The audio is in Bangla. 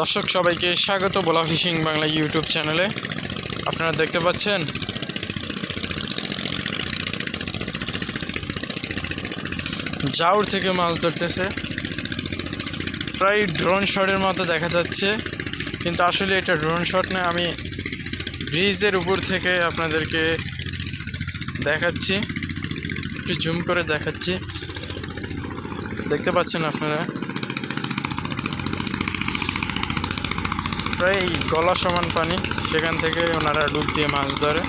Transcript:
দর্শক সবাইকে স্বাগত ভোলা ফিশিং বাংলা ইউটিউব চ্যানেলে। আপনারা দেখতে পাচ্ছেন জাউর থেকে মাছ ধরতেছে, প্রায় ড্রোন শটের মতো দেখা যাচ্ছে, কিন্তু আসলে এটা ড্রোন শট না। আমি ব্রিজের উপর থেকে আপনাদেরকে দেখাচ্ছি, একটু জুম করে দেখাচ্ছি। দেখতে পাচ্ছেন আপনারা প্রায় গলা সমান পানি, সেখান থেকে ওনারা ডুব দিয়ে মাছ ধরে।